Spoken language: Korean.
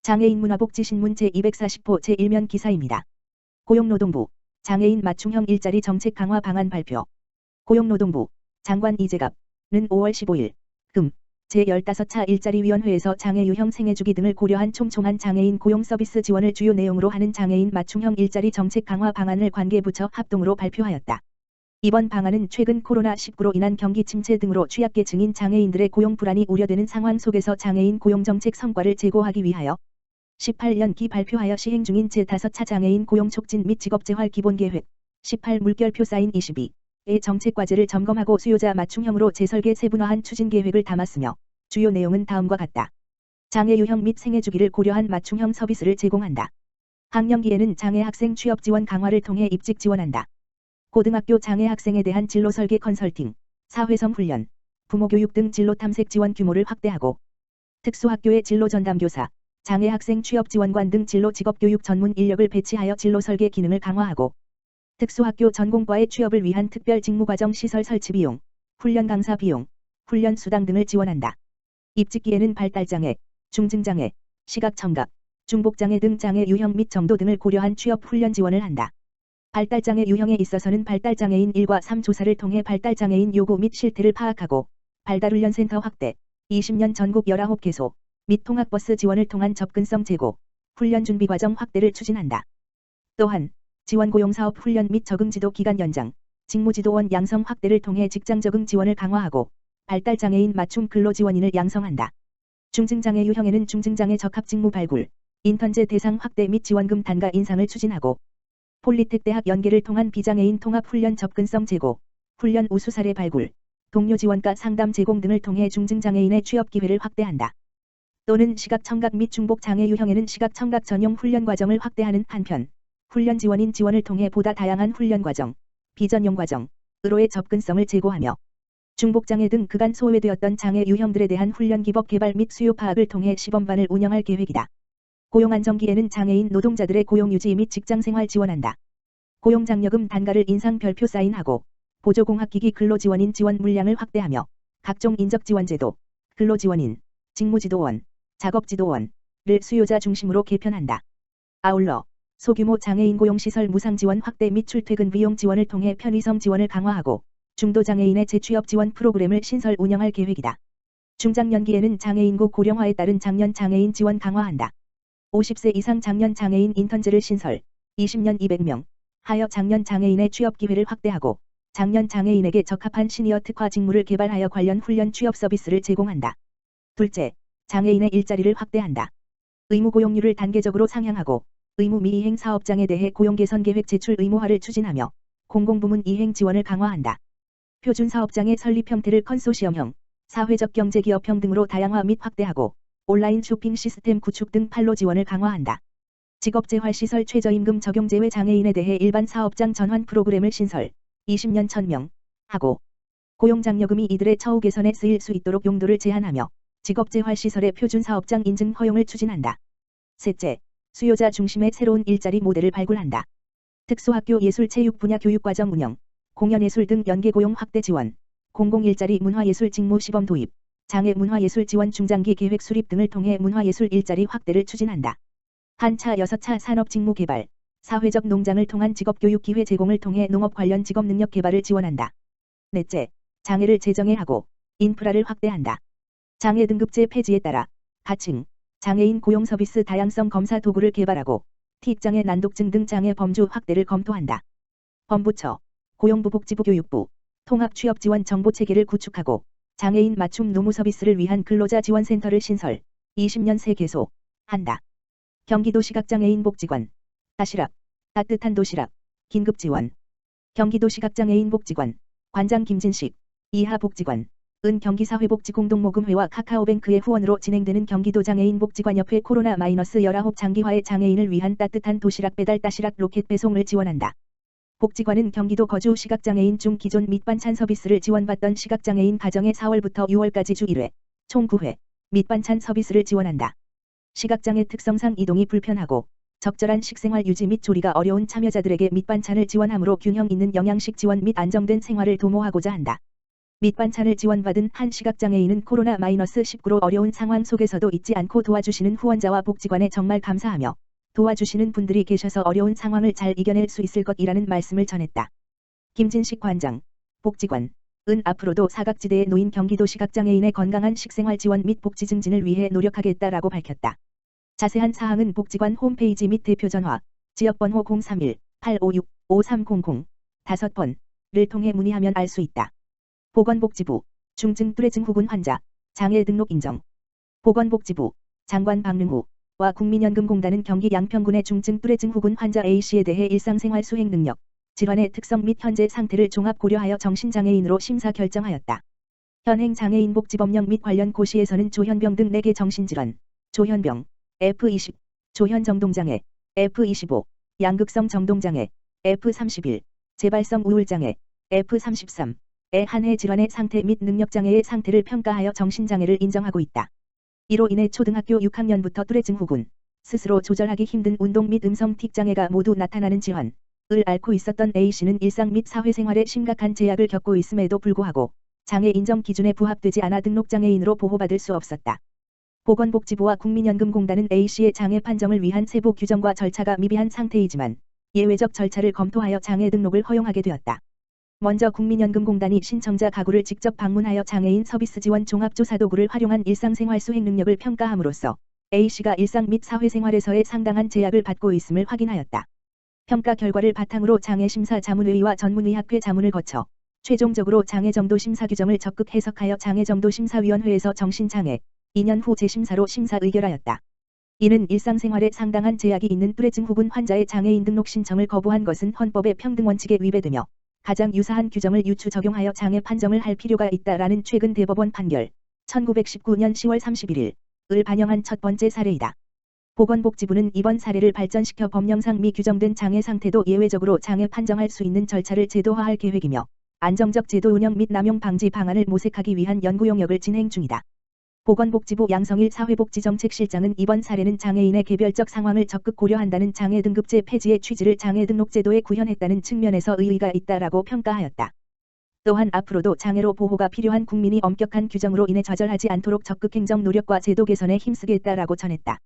장애인 문화복지신문 제240호 제1면 기사입니다. 고용노동부 장애인 맞춤형 일자리 정책 강화 방안 발표. 고용노동부 장관 이재갑은 5월 15일 금 제15차 일자리위원회에서 장애 유형 생애주기 등을 고려한 촘촘한 장애인 고용 서비스 지원을 주요 내용으로 하는 장애인 맞춤형 일자리 정책 강화 방안을 관계부처 합동으로 발표하였다. 이번 방안은 최근 코로나19로 인한 경기 침체 등으로 취약계층인 장애인들의 고용 불안이 우려되는 상황 속에서 장애인 고용정책 성과를 제고하기 위하여 18년기 발표하여 시행 중인 제5차 장애인 고용 촉진 및 직업재활 기본계획 18 물결표 사인 22의 정책과제를 점검하고 수요자 맞춤형으로 재설계 세분화한 추진계획을 담았으며 주요 내용은 다음과 같다. 장애 유형 및 생애주기를 고려한 맞춤형 서비스를 제공한다. 학령기에는 장애 학생 취업 지원 강화를 통해 입직 지원한다. 고등학교 장애 학생에 대한 진로 설계 컨설팅, 사회성 훈련, 부모교육 등 진로 탐색 지원 규모를 확대하고 특수학교의 진로 전담교사, 장애 학생 취업 지원관 등 진로 직업교육 전문 인력을 배치하여 진로 설계 기능을 강화하고 특수학교 전공과의 취업을 위한 특별 직무과정 시설 설치 비용, 훈련 강사 비용, 훈련 수당 등을 지원한다. 입직기에는 발달장애, 중증장애, 시각청각, 중복장애 등 장애 유형 및 정도 등을 고려한 취업 훈련 지원을 한다. 발달장애 유형에 있어서는 발달장애인 1과 3 조사를 통해 발달장애인 요구 및 실태를 파악하고 발달훈련센터 확대, 20년 전국 19개소 및 통학버스 지원을 통한 접근성 제고, 훈련 준비 과정 확대를 추진한다. 또한 지원고용사업 훈련 및 적응지도 기간 연장, 직무지도원 양성 확대를 통해 직장 적응 지원을 강화하고 발달장애인 맞춤 근로지원인을 양성한다. 중증장애 유형에는 중증장애 적합 직무 발굴, 인턴제 대상 확대 및 지원금 단가 인상을 추진하고 폴리텍 대학 연계를 통한 비장애인 통합훈련 접근성 제고, 훈련 우수 사례 발굴, 동료 지원과 상담 제공 등을 통해 중증장애인의 취업 기회를 확대한다. 또는 시각청각 및 중복장애 유형에는 시각청각 전용 훈련 과정을 확대하는 한편, 훈련 지원인 지원을 통해 보다 다양한 훈련 과정, 비전용 과정으로의 접근성을 제고하며 중복장애 등 그간 소외되었던 장애 유형들에 대한 훈련 기법 개발 및 수요 파악을 통해 시범반을 운영할 계획이다. 고용안정기에는 장애인 노동자들의 고용유지 및 직장생활 지원한다. 고용장려금 단가를 인상 별표 사인하고 보조공학기기 근로지원인 지원 물량을 확대하며 각종 인적지원제도, 근로지원인, 직무지도원, 작업지도원을 수요자 중심으로 개편한다. 아울러 소규모 장애인 고용시설 무상지원 확대 및 출퇴근 비용 지원을 통해 편의성 지원을 강화하고 중도장애인의 재취업 지원 프로그램을 신설 운영할 계획이다. 중장년기에는 장애인구 고령화에 따른 장년 장애인 지원 강화한다. 50세 이상 장년 장애인 인턴제를 신설, 20년 200명 하여 장년 장애인의 취업 기회를 확대하고 장년 장애인에게 적합한 시니어 특화 직무를 개발하여 관련 훈련 취업 서비스를 제공한다. 둘째, 장애인의 일자리를 확대한다. 의무 고용률을 단계적으로 상향하고 의무 미이행 사업장에 대해 고용 개선 계획 제출 의무화를 추진하며 공공부문 이행 지원을 강화한다. 표준 사업장의 설립 형태를 컨소시엄형, 사회적 경제기업형 등으로 다양화 및 확대하고 온라인 쇼핑 시스템 구축 등 판로 지원을 강화한다. 직업재활시설 최저임금 적용 제외 장애인에 대해 일반 사업장 전환 프로그램을 신설, 20년 1000명 하고 고용장려금이 이들의 처우 개선에 쓰일 수 있도록 용도를 제한하며 직업재활시설의 표준 사업장 인증 허용을 추진한다. 셋째, 수요자 중심의 새로운 일자리 모델을 발굴한다. 특수학교 예술체육 분야 교육과정 운영, 공연예술 등 연계고용 확대 지원, 공공일자리 문화예술 직무 시범 도입, 장애 문화예술 지원 중장기 계획 수립 등을 통해 문화예술 일자리 확대를 추진한다. 한차 6차 산업 직무 개발, 사회적 농장을 통한 직업교육 기회 제공을 통해 농업 관련 직업 능력 개발을 지원한다. 넷째, 장애를 재정의하고 인프라를 확대한다. 장애 등급제 폐지에 따라 가층, 장애인 고용 서비스 다양성 검사 도구를 개발하고 틱장애 난독증 등 장애 범주 확대를 검토한다. 범부처, 고용부복지부 교육부, 통합취업지원 정보체계를 구축하고 장애인 맞춤 노무 서비스를 위한 근로자 지원센터를 신설, 20년 3개소 한다. 경기도 시각장애인 복지관, 따시락, 따뜻한 도시락, 긴급지원. 경기도 시각장애인 복지관, 관장 김진식, 이하 복지관, 은 경기사회복지공동모금회와 카카오뱅크의 후원으로 진행되는 경기도 장애인 복지관협회 코로나-19 장기화의 장애인을 위한 따뜻한 도시락 배달 따시락 로켓 배송을 지원한다. 복지관은 경기도 거주 시각장애인 중 기존 밑반찬 서비스를 지원받던 시각장애인 가정에 4월부터 6월까지 주 1회, 총 9회, 밑반찬 서비스를 지원한다. 시각장애 특성상 이동이 불편하고 적절한 식생활 유지 및 조리가 어려운 참여자들에게 밑반찬을 지원함으로 균형 있는 영양식 지원 및 안정된 생활을 도모하고자 한다. 밑반찬을 지원받은 한 시각장애인은 코로나-19로 어려운 상황 속에서도 잊지 않고 도와주시는 후원자와 복지관에 정말 감사하며 도와주시는 분들이 계셔서 어려운 상황을 잘 이겨낼 수 있을 것이라는 말씀을 전했다. 김진식 관장, 복지관 은 앞으로도 사각지대에 놓인 경기도 시각장애인의 건강한 식생활 지원 및 복지 증진을 위해 노력하겠다라고 밝혔다. 자세한 사항은 복지관 홈페이지 및 대표 전화, 지역번호 031-856-5300, 5번을 통해 문의하면 알 수 있다. 보건복지부, 중증 뚜레증 후군 환자, 장애 등록 인정. 보건복지부, 장관 박능우와 국민연금공단은 경기 양평군의 중증 뚜레증 후군 환자 A씨에 대해 일상생활 수행 능력, 질환의 특성 및 현재 상태를 종합 고려하여 정신장애인으로 심사 결정하였다. 현행 장애인 복지법령 및 관련 고시에서는 조현병 등 4개 정신질환, 조현병, F20, 조현정동장애, F25, 양극성 정동장애, F31, 재발성 우울장애, F33, 에 한해 질환의 상태 및 능력장애의 상태를 평가하여 정신장애를 인정하고 있다. 이로 인해 초등학교 6학년부터 뚜레증 후군, 스스로 조절하기 힘든 운동 및 음성틱 장애가 모두 나타나는 질환을 앓고 있었던 A씨는 일상 및 사회생활에 심각한 제약을 겪고 있음에도 불구하고 장애 인정 기준에 부합되지 않아 등록장애인으로 보호받을 수 없었다. 보건복지부와 국민연금공단은 A씨의 장애 판정을 위한 세부 규정과 절차가 미비한 상태이지만 예외적 절차를 검토하여 장애 등록을 허용하게 되었다. 먼저 국민연금공단이 신청자 가구를 직접 방문하여 장애인 서비스 지원 종합조사 도구를 활용한 일상생활 수행 능력을 평가함으로써 A씨가 일상 및 사회생활에서의 상당한 제약을 받고 있음을 확인하였다. 평가 결과를 바탕으로 장애심사 자문회의와 전문의학회 자문을 거쳐 최종적으로 장애정도 심사 규정을 적극 해석하여 장애정도 심사위원회에서 정신장애 2년 후 재심사로 심사 의결하였다. 이는 일상생활에 상당한 제약이 있는 뚜레증 후군 환자의 장애인 등록 신청을 거부한 것은 헌법의 평등원칙에 위배되며 가장 유사한 규정을 유추 적용하여 장애 판정을 할 필요가 있다라는 최근 대법원 판결 1919년 10월 31일을 반영한 첫 번째 사례이다. 보건복지부는 이번 사례를 발전시켜 법령상 미규정된 장애 상태도 예외적으로 장애 판정할 수 있는 절차를 제도화할 계획이며 안정적 제도 운영 및 남용 방지 방안을 모색하기 위한 연구 용역을 진행 중이다. 보건복지부 양성일 사회복지정책실장은 이번 사례는 장애인의 개별적 상황을 적극 고려한다는 장애 등급제 폐지의 취지를 장애 등록제도에 구현했다는 측면에서 의의가 있다라고 평가하였다. 또한 앞으로도 장애로 보호가 필요한 국민이 엄격한 규정으로 인해 좌절하지 않도록 적극 행정 노력과 제도 개선에 힘쓰겠다라고 전했다.